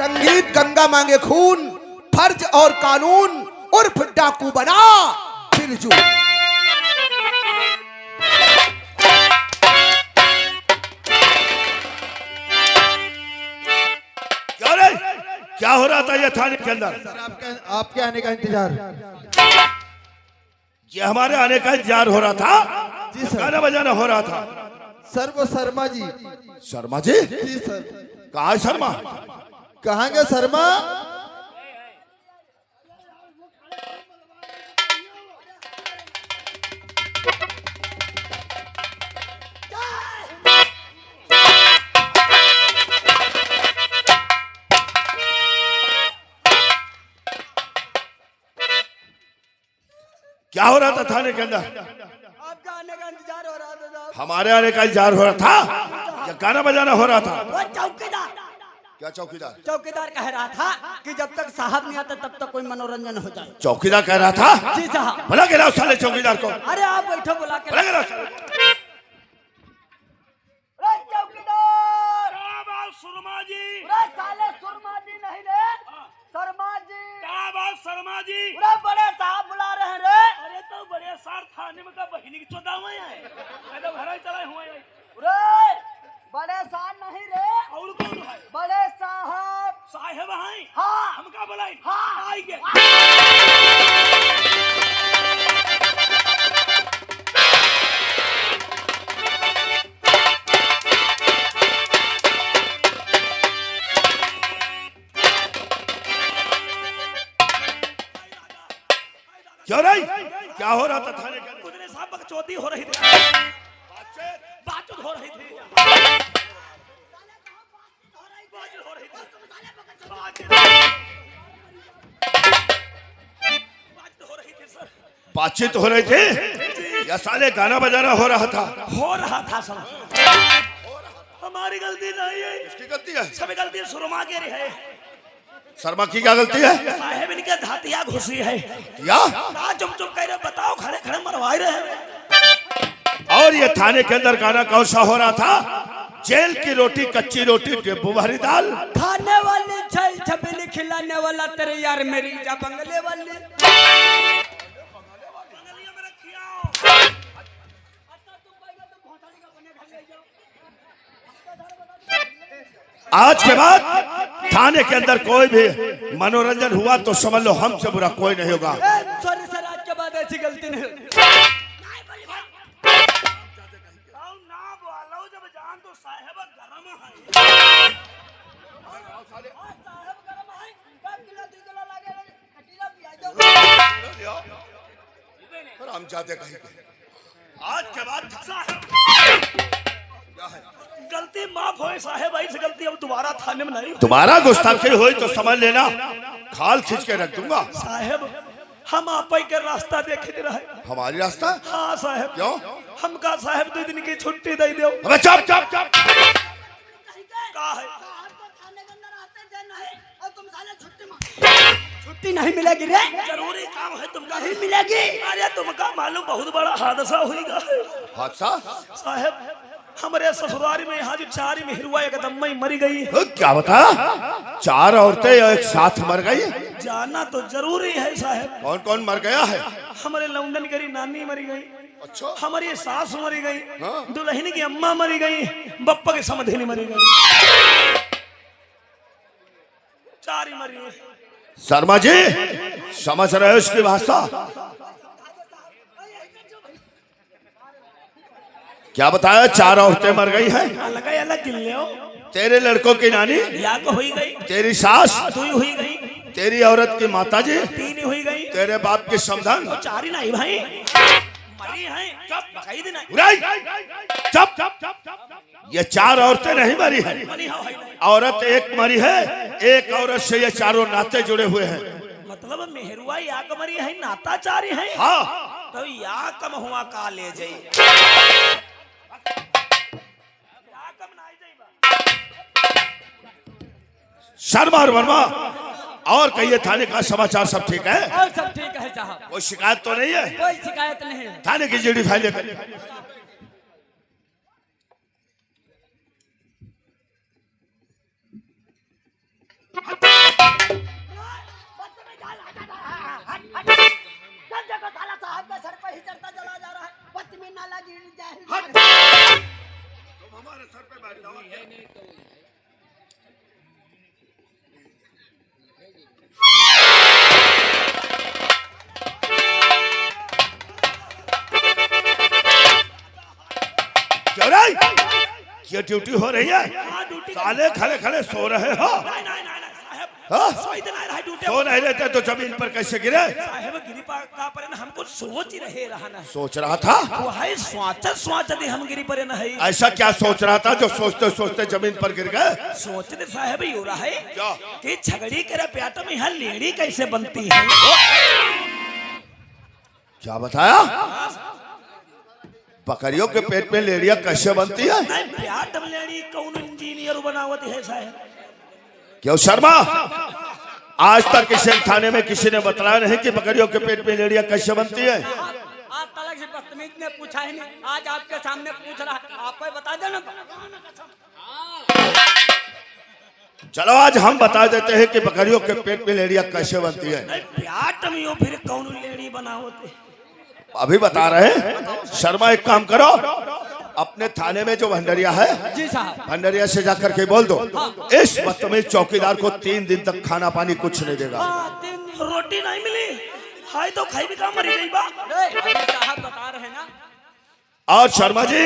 संगीत गंगा मांगे खून, फर्ज और कानून, उर्फ डाकू बना बिरजू। क्या रे, क्या हो रहा था ये थाने के अंदर? सर आपके आने का इंतजार। ये हमारे आने का इंतजार हो रहा था? जी सर। गाना बजाना हो रहा था? सर वो शर्मा जी। शर्मा जी? जी सर। कहाँ है शर्मा? कहाँ गए शर्मा? क्या हो रहा था थाने के अंदर? आपका आने का इंतजार हो रहा था। हमारे आने का इंतजार हो रहा था या गाना बजाना हो रहा था? वो चौकीदार, क्या चौकीदार? चौकीदार कह रहा था कि जब तक साहब नहीं आता तब तक कोई मनोरंजन हो जाए। चौकीदार कह रहा था? जी साहब। भला गिराओ साले चौकीदार को। अरे आप बैठो, बुला के। भला गिराओ साले। चौकीदार सुरमा जी, साले सुरमा जी नहीं रे, शर्मा जी। क्या बात शर्मा जी? बड़े साहब बुला रहे हैं रे। अरे तो बड़े सार थाने में का बहिनी की चौदह हुए हैं, मैं तो घर ही चलाए हुए हैं। रे बड़े साहब नहीं रे, और कौन है? बड़े साहब। साहेब हैं? हाँ। हमका बुलाई। हाँ। आई के। क्यों नहीं? क्या हो रहा था थाने के अंदर? कुछ नहीं साहब, बकचोदी हो रही थी, बातचीत हो रही थी, बातचीत हो रही थी, बातचीत हो रही थी सर। बातचीत हो रही थी या साले गाना बजाना हो रहा था? हो रहा था सर। हमारी गलती नहीं है, किसकी गलती है? सब गलती सुरमा की है। शर्मा की क्या गलती है? साहेब इनके धातिया घुसी है। क्या? चुप चुप कह रहे, बताओ, खड़े खड़े मरवा रहे हैं। और ये थाने के अंदर गाना कौन सा हो रहा था? जेल की रोटी, कच्ची रोटी, डिब्बू भरी दाल। खाने वाली छल छबीली, खिलाने वाला तेरे यार मेरी जा बंगले वाली। आज के बाद थाने के अंदर कोई भी मनोरंजन हुआ तो समझ लो हमसे बुरा कोई नहीं होगा। सॉरी सर, आज के बाद ऐसी गलती नहीं। जब जान तो साहेब गरम है। हम जाते कहीं आज के बाद गलती माफ होए साहेब, ऐसी गलती अब दोबारा थाने में नहीं। तुम्हारा गुस्ताखी हुई तो समझ लेना खाल खींच के रख दूंगा। साहेब हम आप के रास्ता देखे रहे। हमारी रास्ता? हाँ साहेब। क्यों? हमका साहेब 2 दिन की छुट्टी दे दो। अबे चुप चुप चुप। का है? छुट्टी नहीं मिलेगी रे। जरूरी काम है तुमका। नहीं मिलेगी। अरे तुमका मालूम बहुत बड़ा हादसा हुईगा। हादसा? साहेब हमारे ससुराल में यहाँ जो 4 मेहरुआ एकदम ही मरी गई। क्या बता? 4 औरतें एक साथ मर गई? जाना तो जरूरी है साहेब। कौन कौन मर गया है? हमारे लौंडन करी नानी मरी गई। अच्छा। हमारी सास मरी गई। हाँ। दुल्हन की अम्मा मरी गई। बप्पा की समधिनी मरी गई। 4 ही मरी। शर्मा जी समझ रहे हो इसकी भाषा? क्या बताया? 4 औरतें मर गई हैं। अलग अलग गिल्ले हो। तेरे लड़कों की नानी या को हुई गई। तेरी सास 2 ही हुई गई। तेरी औरत की माता जी 3 ही हुई गई। तेरे बाप की समधन 4 ही नहीं भाई मरी हैं। चुप बकाई देना। चुप। ये 4 औरतें नहीं मरी हैं। मरी हो भाई नहीं। औरत एक मरी है। एक औरत से ये 4 नाते जुड़े हुए हैं। मतलब मेहरुआ या को मरी है, नाता 4 ही है। हाँ। तो या कम हुआ का ले जाई। शर्मा और वर्मा और कहिए थाने का समाचार सब ठीक है? और सब ठीक है साहब, कोई शिकायत तो नहीं है? कोई शिकायत नहीं है। थाने की जीडी फाइल लेकर ये ड्यूटी हो रही है? हाँ, ड्यूटी साले खड़े खड़े सो रहे हो? नहीं नहीं नहीं नहीं, साहब हाँ? सोई तो नहीं रहा ड्यूटी सो नहीं रहते तो जमीन पर कैसे गिरे? साहब गिरी का पर न हमको सोच ही रहे रहा ना सोच रहा था। वो है स्वाच दे हम गिरी पर न है ऐसा क्या सोच रहा था जो सोचते सोचते जमीन पर गिर गए? सोचते साहब ही हो रहा है क्या? कि छगड़ी करे प्याट में यहाँ लेड़ी कैसे बनती है। क्या बताया? बकरियों के पेट में लेड़िया कैसे बनती है? नहीं प्याट में लेड़ी कौन इंजीनियर बनावत है साहब? क्यों शर्मा, आज तक किसी थाने में किसी ने बताया नहीं कि बकरियों के पेट में लेड़िया कैसे बनती है? आज तलक से बदतमीज ने पूछा ही नहीं, आज आपके सामने पूछ रहा है, आप ही बता देना। चलो आज हम बता देते हैं कि बकरियों के पेट में लेड़िया कैसे बनती है। नहीं प्याट में यो फिर कौन लेड़ी बनावत है? अभी बता रहे हैं। शर्मा एक काम करो, अपने थाने में जो भंडरिया है, जी साहब, भंडरिया से जाकर के बोल दो इस बदतमीज चौकीदार को 3 दिन तक खाना पानी कुछ नहीं देगा। रोटी नहीं मिली हाय तो खाई भी काम मरी गई बा। अरे साहब बता रहे हैं ना। और शर्मा जी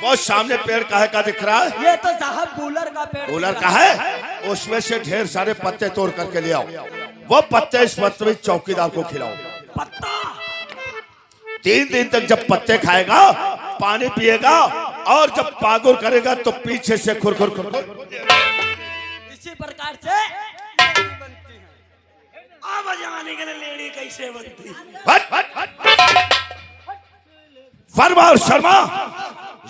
वो सामने पेड़ काहे का दिख रहा है? ये तो साहब कूलर का पेड़ कूलर का है, उसमें से ढेर सारे पत्ते तोड़ करके ले आओ। वो पत्ते इस बदतमीज चौकीदार को खिलाओ। पत्ता 3 दिन तक जब पत्ते खाएगा, पानी पिएगा और जब पागुर करेगा तो पीछे से खुरखुर खुरखुर इसी प्रकार से लेडी बनती है। अब जाने के लिए लेडी कैसे बनती है? हट, हट, हट। फरमा और शर्मा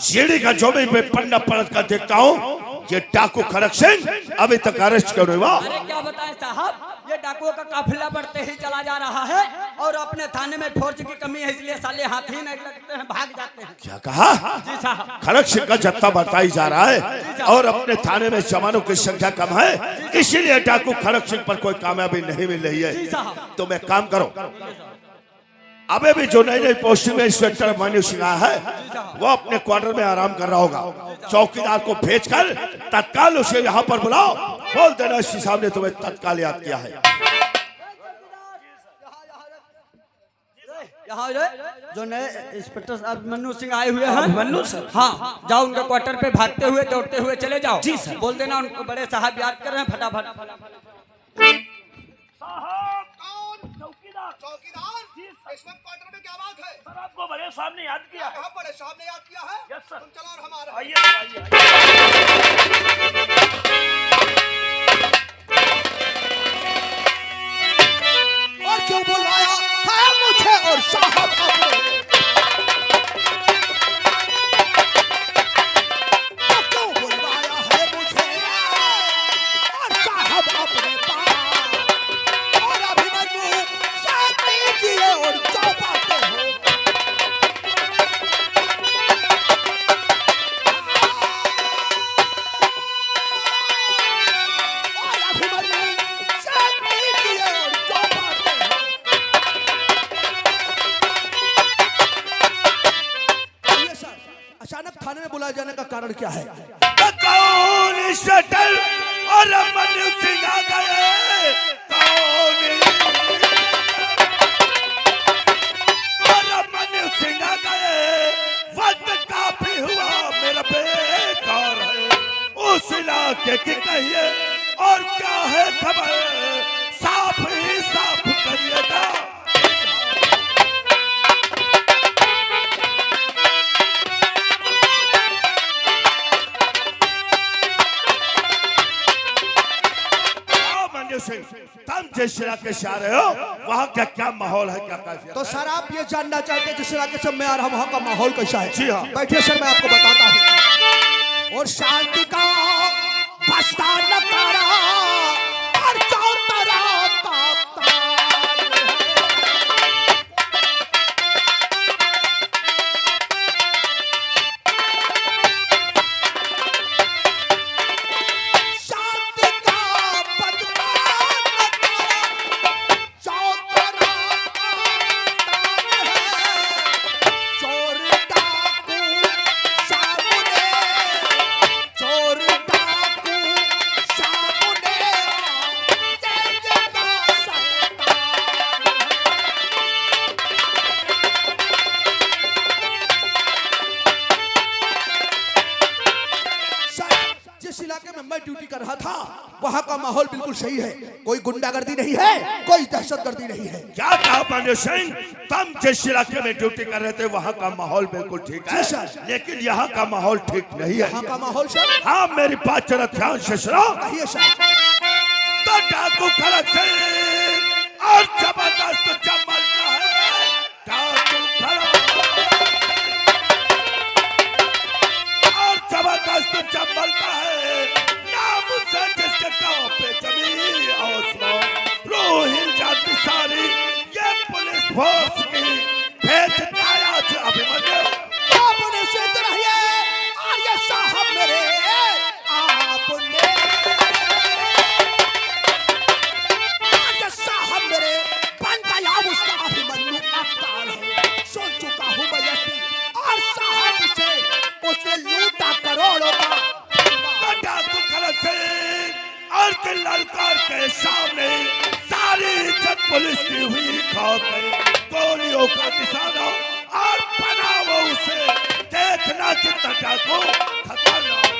जीडी का जो भी मैं पन्ना पलट कर देखता हूँ, ये डाकू खड़क सिंह अभी तक अरेस्ट क्यों नहीं हुआ? अरे क्या बताएं साहब, ये डाकुओं का काफिला बढ़ते ही चला जा रहा है और अपने थाने में फोर्स की कमी है, इसलिए साले हाथी नहीं लगते हैं, भाग जाते हैं। क्या कहा? जी साहब, खड़क सिंह का जत्था बढ़ता ही जा रहा है और अपने थाने में जवानों की संख्या कम है, इसीलिए डाकू खड़क सिंह पर कोई कामयाबी नहीं मिल रही है। जी साहब, तो मैं काम करो, अबे भी जो नई नई पोस्टिंग में इंस्पेक्टर मनु सिंह है, वो अपने क्वार्टर में आराम कर रहा होगा। चौकीदार को भेजकर तत्काल उसे यहाँ पर बुलाओ, बोल देना एसपी साहब ने तुम्हें तत्काल याद किया है। यहाँ जो नए इंस्पेक्टर साहब मन्नू सिंह आए हुए हैं। मन्नू सर? हाँ, जाओ उनके क्वार्टर पे भागते हुए दौड़ते हुए चले जाओ। जी सर। बोल देना उनको बड़े साहब याद कर रहे हैं, फटाफट। साहब कौन? चौकीदार। चौकीदार जी सर। इस वक्त क्वार्टर में क्या बात है? सर आपको बड़े साहब ने याद किया है। कहाँ बड़े साहब ने याद किया है? Yes sir. तुम चलो और हम आ रहे हैं। आइए सर, आइए। और क्यों बुलवाया है मुझे और साहब अपने? तो क्यों बुलवाया है मुझे और साहब अपने पास? और अभिमन्यु साथ लीजिए और चौपाते हो। और अभिमन्यु साथ लीजिए और चौपाते हो। ये सर, अचानक थाने में बुलाए जाने का कारण क्या है? कौन शटर और मनु सिंह आ गए? कौन और मनु सिंह आ गए? वक्त काफी हुआ मेरा बेकार है उस इलाके की कहिए और क्या है खबर, साफ ही साफ करिएगा। तुम जिस इलाके से आ रहे हो वहाँ का क्या माहौल है, क्या कैफियत तो है? सर आप ये जानना चाहते हैं जिस इलाके से मैं आ रहा हूँ वहाँ का माहौल कैसा है? जी हाँ। बैठिए सर, मैं आपको बताता हूँ। और शांति का बस्ता नकारा और चौतरा कांपता है। शांति का बस्ता नकारा चौतरा कांपता है। चोर डाकू सामने, चोर डाकू सामने वहाँ का माहौल बिल्कुल सही है, कोई गुंडागर्दी नहीं है, कोई दहशतगर्दी नहीं है। क्या कहा मनु सिंह? तुम जिस इलाके में ड्यूटी कर रहे थे वहाँ का माहौल बिल्कुल ठीक है, जी सर। लेकिन यहाँ का माहौल ठीक नहीं है। यहाँ का माहौल सर? हाँ, मेरी बात जरा ध्यान से सुनो। कहिए सर। तो डाकू खड़क सिंह और जबरदस्त चंबल का है, डाकू खड़क और जबरदस्त चंबल का है, नाम से जिसके गाँव पे जमीन आसमान रोहिल जाति सारी, ये पुलिस फोर्स की भेज काया से अभिमन्यु। आपने से रहिए आर्य साहब मेरे, आपने आर्य साहब मेरे बन गया उसका अभिमन्यु अवतार है। सुन चुका हूँ मैं यही, और साहब से उसने लूटा करोड़ों का। डाकू खड़क सिंह और के ललकार के सामने सारी इज्जत पुलिस की हुई खा गई, गोलियों का निशाना और बना वो उसे, देखना कितना डाकू खतरनाक।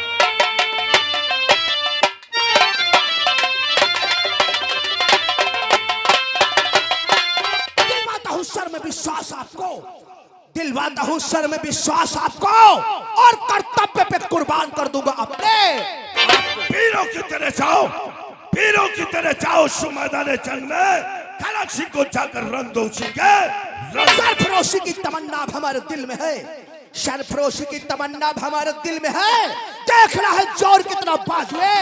दिलवाता हूँ सर में विश्वास आपको, दिलवाता हूँ सर में विश्वास आपको, और कर्तव्य पे कुर्बान कर दूंगा अपने। वीरों की तरह जाओ, वीरों की तरह जाओ मैदान जंग में, खड़क सिंह को जाकर रंग दो उसीके। सरफरोशी की तमन्ना अब हमारे दिल में है, सरफरोशी की तमन्ना अब हमारे दिल में है। देखना है जोर कितना बाजुए।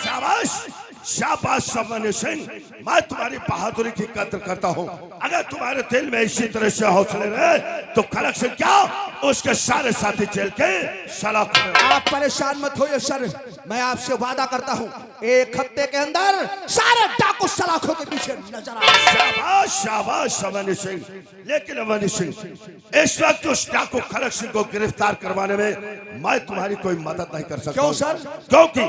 शाबाश शाबाश मनु सिंह, मैं तुम्हारी बहादुरी की कदर करता हूँ। अगर तुम्हारे दिल में इसी तरह से हौसले रहे तो खड़क सिंह क्या उसके सारे साथी जेल के सलाखों में। आप परेशान मत होइए सर, मैं आपसे वादा करता हूँ 1 हफ्ते के अंदर सारे डाकू सलाखों के पीछे नजर आएंगे। शाबाश शाबाश मनु सिंह। लेकिन मनु सिंह, इस वक्त उस डाकू खड़क सिंह को गिरफ्तार करवाने में मैं तुम्हारी कोई मदद नहीं कर सकता। क्यों सर? क्योंकि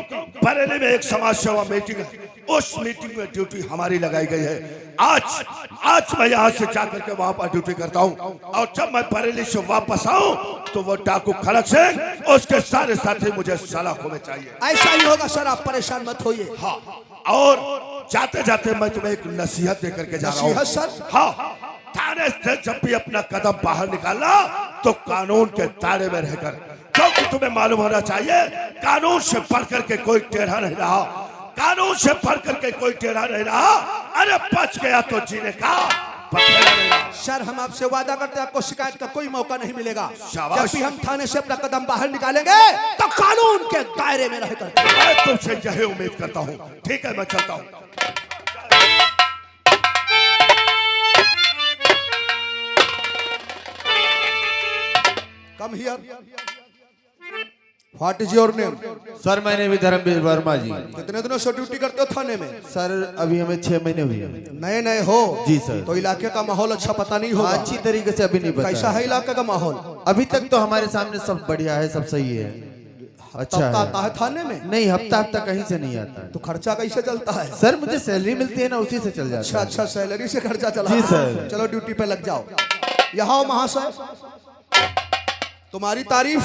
बरेली में एक समाज सेवा मीटिंग है, उस मीटिंग में ड्यूटी हमारी लगाई गई है। आज मैं यहाँ से जाकर के वहाँ पर ड्यूटी करता हूँ, और जब मैं बरेली से वापस आऊँ तो वो डाकू खड़क सिंह उसके सारे साथी मुझे सलाखों में चाहिए। ऐसा ही होगा सर, आप परेशान मत होइए। हाँ, और जाते जाते मैं तुम्हें एक नसीहत देकर के जा रहा हूँ। नसीहत सर? हाँ, थाने से जब भी अपना कदम बाहर निकालना तो कानून के दायरे में रहकर, क्योंकि तुम्हें मालूम होना चाहिए कानून से बढ़ करके कोई टेढ़ा नहीं रहा, कानून से बढ़ करके कोई टेढ़ा नहीं रहा। अरे बच गया तो जीने का बखेड़ा नहीं रहा। सर हम आपसे वादा करते हैं आपको शिकायत का कोई मौका नहीं मिलेगा। शाबाश। जब भी हम थाने से अपना कदम बाहर निकालेंगे तो कानून के दायरे में रहकर। मैं तुमसे यही उम्मीद करता हूँ। ठीक है, मैं चलता हूँ। Come here. What is your name? Sir मैंने भी धर्मवीर वर्मा जी। कितने दिनों से ड्यूटी करते हो थाने में? सर अभी हमें 6 महीने हुए हैं। नए नए हो? जी सर। तो इलाके का माहौल अच्छा पता नहीं होगा? अच्छी तरीके से अभी नहीं पता। कैसा है इलाके का माहौल? अभी तक तो हमारे सामने सब बढ़िया है, सब सही है, अच्छा तब है। आता है थाने में? नहीं, हफ्ता हफ्ता कहीं से नहीं आता है। तो खर्चा कैसे चलता है? सर मुझे सैलरी मिलती है ना, उसी से चल जाता अच्छा है। अच्छा, सैलरी से खर्चा चला। जी सर। चलो ड्यूटी पे लग जाओ। यहाँ महाशय, तुम्हारी तारीफ।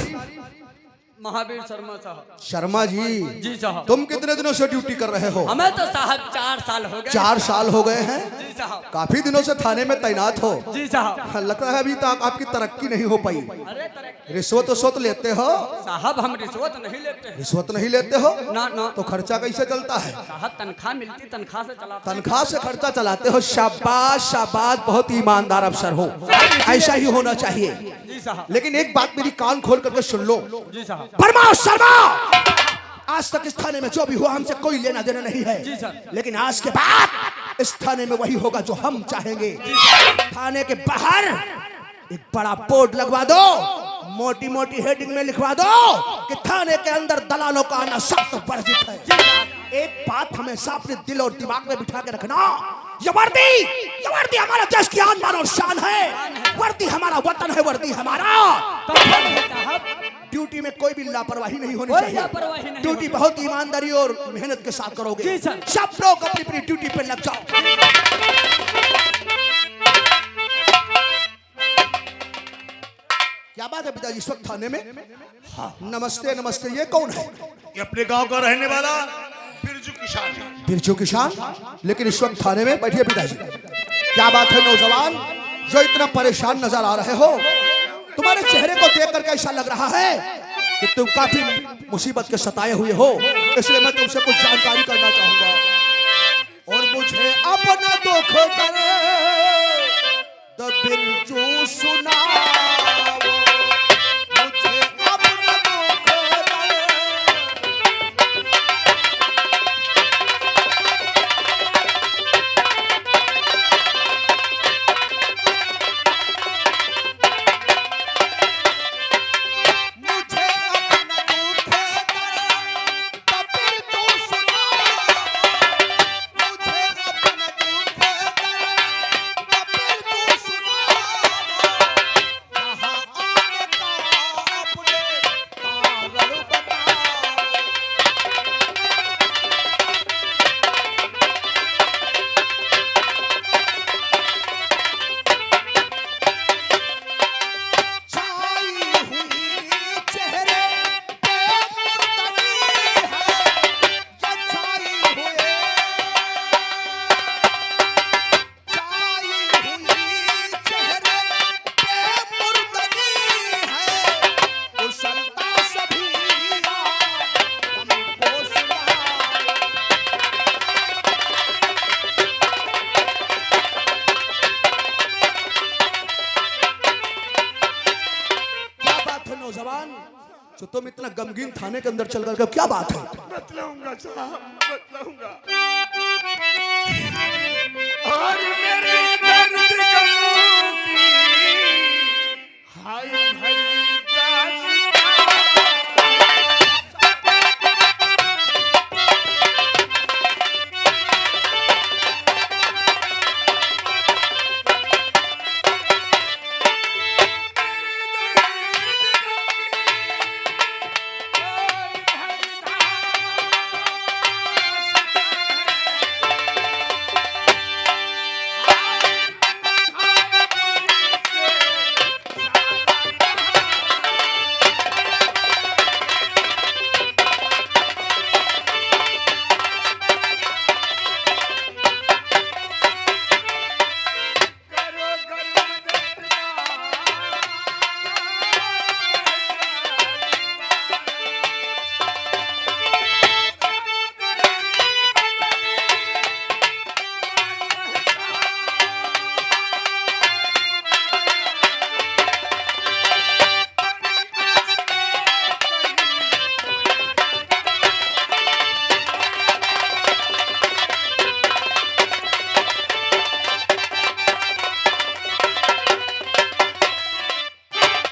महावीर शर्मा साहब। शर्मा जी जी साहब। तुम कितने दिनों से ड्यूटी कर रहे हो? हमें तो साहब 4 साल हो गए। 4 साल हो गए हैं? जी साहब। काफी दिनों से थाने में तैनात हो। जी साहब। लगता है अभी तक आपकी तरक्की नहीं हो पाई। अरे तरक्की रिश्वत उश्वत लेते हो? साहब हम रिश्वत नहीं लेते हैं। रिश्वत नहीं लेते हो? ना ना। तो खर्चा कैसे चलता है? साहब तनख्वाह मिलती, तनख्वाह से चलाते हैं। तनख्वाह से खर्चा चलाते हो? शाबाश शाबाश, बहुत ईमानदार अफसर हो, ऐसा ही होना चाहिए। जी साहब। लेकिन एक बात मेरी कान खोल करके सुन लो। जी साहब। वर्मा शर्मा, आज तक इस थाने में जो भी हुआ हमसे कोई लेना देना नहीं है। जी सर। लेकिन आज के बाद इस थाने में वही होगा जो हम चाहेंगे। थाने के बाहर एक बड़ा बोर्ड लगवा दो, मोटी मोटी हेडिंग में लिखवा दो कि थाने के अंदर दलालों का आना सख्त वर्जित है। एक बात हमेशा अपने दिल और दिमाग में बिठा के रखना, ये वर्दी हमारा देश की आन बान और शान है। वर्दी हमारा वतन है, वर्दी हमारा। ड्यूटी में कोई भी लापरवाही नहीं होनी कोई लापरवाही चाहिए। नहीं ड्यूटी होनी। बहुत ईमानदारी और मेहनत के साथ करोगे। जी सर। सब लोग अपनी अपनी ड्यूटी पे लग जाओ। क्या बात है पिताजी, इस वक्त थाने में? हाँ। नमस्ते नमस्ते, ये कौन है? ये अपने गांव का रहने वाला बिरजू किसान है। बिरजू किसान? लेकिन इस वक्त थाने में बैठिए पिताजी। क्या बात है नौजवान, जो इतना परेशान नजर आ रहे हो? तुम्हारे चेहरे को देख करके ऐसा लग रहा है कि तुम काफी मुसीबत के सताए हुए हो, इसलिए मैं तुमसे कुछ जानकारी करना चाहूंगा। और मुझे अपना दुख करे द बिरजू सुनाओ, मुझे अपना दुख करे। नौजवान, तो तुम इतना गमगीन थाने के अंदर चल कर क्या बात है? बतलाऊंगा साहब, बतलाऊंगा। और मेरे दर्द गमों की हाय भरी दास्तां।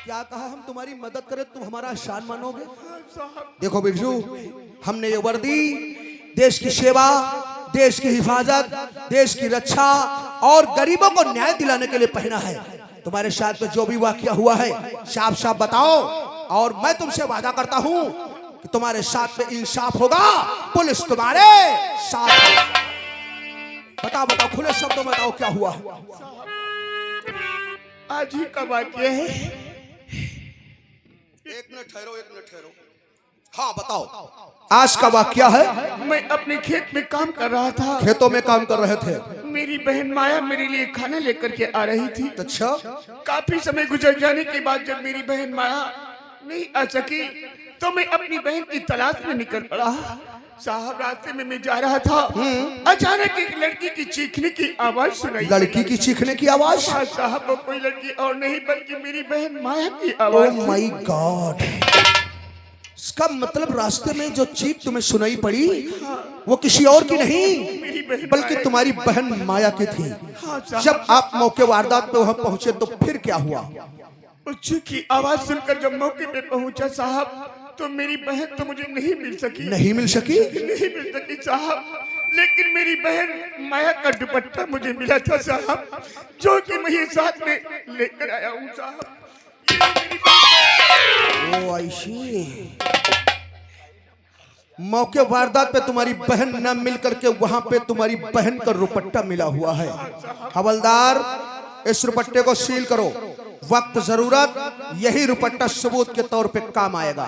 क्या कहा हम तुम्हारी मदद करें, तुम हमारा शान मानोगे? देखो बिरजू, हमने ये वर्दी देश की सेवा, देश की हिफाजत, देश की रक्षा और गरीबों को न्याय दिलाने के लिए पहना है। तुम्हारे साथ में जो भी वाकया हुआ है साफ साफ बताओ, और मैं तुमसे वादा करता हूं कि तुम्हारे साथ में इंसाफ होगा, पुलिस तुम्हारे साथ। बताओ बताओ, खुले शब्दों में बताओ क्या हुआ? आज ही का वाकया है। एक मिनट ठहरो, एक मिनट ठहरो। हाँ बताओ, आज का वाकया है? मैं अपने खेत में काम कर रहा था। खेतों में काम कर रहे थे? मेरी बहन माया मेरे लिए खाना लेकर के आ रही थी। अच्छा। काफी समय गुजर जाने के बाद जब मेरी बहन माया नहीं आ सकी तो मैं अपनी बहन की तलाश में निकल पड़ा। साहब, रास्ते में मैं जा रहा था, अचानक एक लड़की की चीखने की आवाज सुनाई। लड़की की चीखने की आवाज? साहब, वो कोई लड़की और नहीं बल्कि मेरी बहन माया की आवाज। Oh my God! इसका मतलब रास्ते में जो चीख तुम्हें सुनाई पड़ी वो किसी और की नहीं बल्कि तुम्हारी बहन माया की थी। जब आप मौके वारदात पे वहां पहुंचे तो फिर क्या हुआ? उस की आवाज सुनकर जब मौके पे पहुंचा साहब, तो मेरी बहन तो मुझे नहीं मिल सकी। नहीं मिल सकी? नहीं मिल सकी साहब, लेकिन मेरी बहन माया का दुपट्टा मुझे मिला था साहब, जो कि मैं ये साथ में लेकर आया हूँ साहब। ओ ऐसी मौके वारदात पे तुम्हारी बहन न मिल करके वहां पे तुम्हारी बहन का दुपट्टा मिला हुआ है। हवलदार, इस दुपट्टे को सील करो, वक्त जरूरत यही दुपट्टा सबूत के तौर पे काम आएगा।